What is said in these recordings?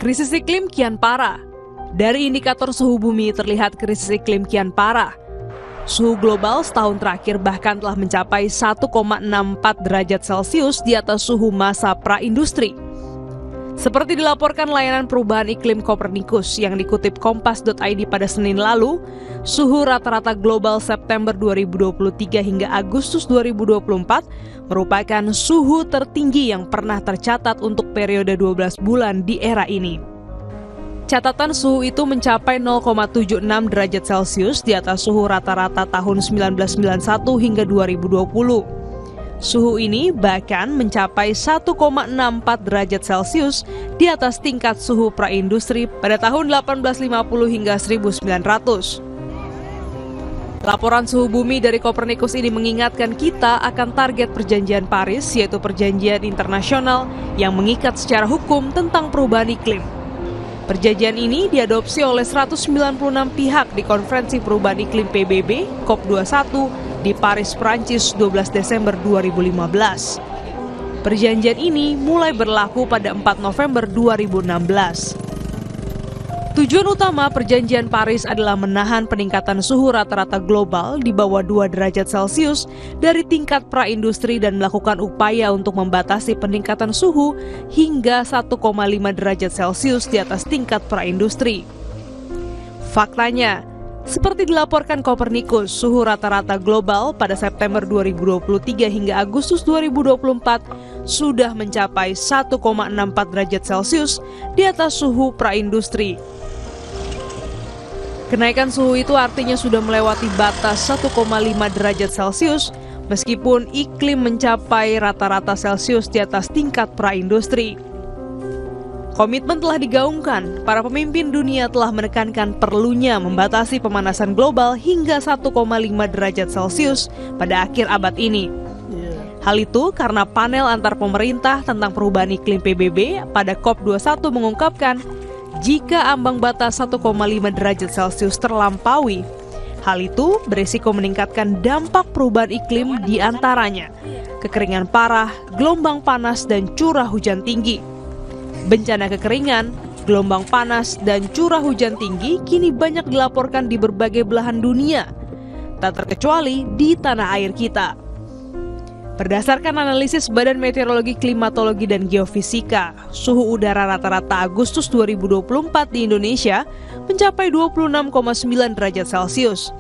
Krisis iklim kian parah. Dari indikator suhu bumi terlihat krisis iklim kian parah. Suhu global setahun terakhir bahkan telah mencapai 1,64 derajat Celcius di atas suhu masa pra-industri. Seperti dilaporkan layanan perubahan iklim Copernicus yang dikutip kompas.id pada Senin lalu, suhu rata-rata global September 2023 hingga Agustus 2024 merupakan suhu tertinggi yang pernah tercatat untuk periode 12 bulan di era ini. Catatan suhu itu mencapai 0,76 derajat Celcius di atas suhu rata-rata tahun 1991 hingga 2020. Suhu ini bahkan mencapai 1,64 derajat Celcius di atas tingkat suhu praindustri pada tahun 1850 hingga 1900. Laporan suhu bumi dari Copernicus ini mengingatkan kita akan target perjanjian Paris, yaitu perjanjian internasional yang mengikat secara hukum tentang perubahan iklim. Perjanjian ini diadopsi oleh 196 pihak di Konferensi Perubahan Iklim PBB COP21 di Paris, Prancis 12 Desember 2015. Perjanjian ini mulai berlaku pada 4 November 2016. Tujuan utama perjanjian Paris adalah menahan peningkatan suhu rata-rata global di bawah 2 derajat Celcius dari tingkat praindustri dan melakukan upaya untuk membatasi peningkatan suhu hingga 1,5 derajat Celcius di atas tingkat praindustri. Faktanya, seperti dilaporkan Copernicus, suhu rata-rata global pada September 2023 hingga Agustus 2024 sudah mencapai 1,64 derajat Celcius di atas suhu praindustri. Kenaikan suhu itu artinya sudah melewati batas 1,5 derajat Celcius meskipun iklim mencapai rata-rata Celcius di atas tingkat praindustri. Komitmen telah digaungkan, para pemimpin dunia telah menekankan perlunya membatasi pemanasan global hingga 1,5 derajat Celcius pada akhir abad ini. Hal itu karena panel antar pemerintah tentang perubahan iklim PBB pada COP21 mengungkapkan jika ambang batas 1,5 derajat Celcius terlampaui, hal itu berisiko meningkatkan dampak perubahan iklim di antaranya kekeringan parah, gelombang panas, dan curah hujan tinggi. Bencana kekeringan, gelombang panas, dan curah hujan tinggi kini banyak dilaporkan di berbagai belahan dunia, tak terkecuali di tanah air kita. Berdasarkan analisis Badan Meteorologi, Klimatologi, dan Geofisika, suhu udara rata-rata Agustus 2024 di Indonesia mencapai 26,9 derajat Celcius.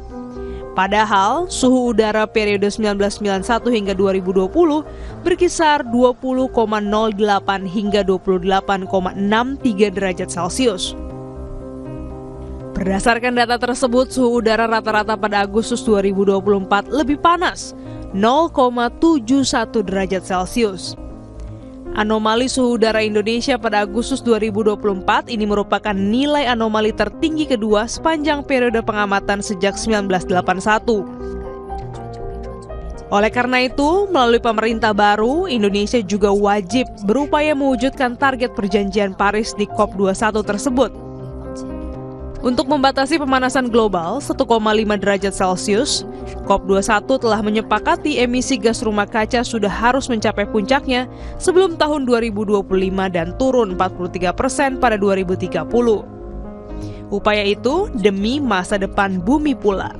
Padahal, suhu udara periode 1991 hingga 2020 berkisar 20,08 hingga 28,63 derajat Celcius. Berdasarkan data tersebut, suhu udara rata-rata pada Agustus 2024 lebih panas, 0,71 derajat Celcius. Anomali suhu udara Indonesia pada Agustus 2024 ini merupakan nilai anomali tertinggi kedua sepanjang periode pengamatan sejak 1981. Oleh karena itu, melalui pemerintah baru, Indonesia juga wajib berupaya mewujudkan target perjanjian Paris di COP21 tersebut. Untuk membatasi pemanasan global 1,5 derajat Celcius, COP21 telah menyepakati emisi gas rumah kaca sudah harus mencapai puncaknya sebelum tahun 2025 dan turun 43% pada 2030. Upaya itu demi masa depan bumi pula.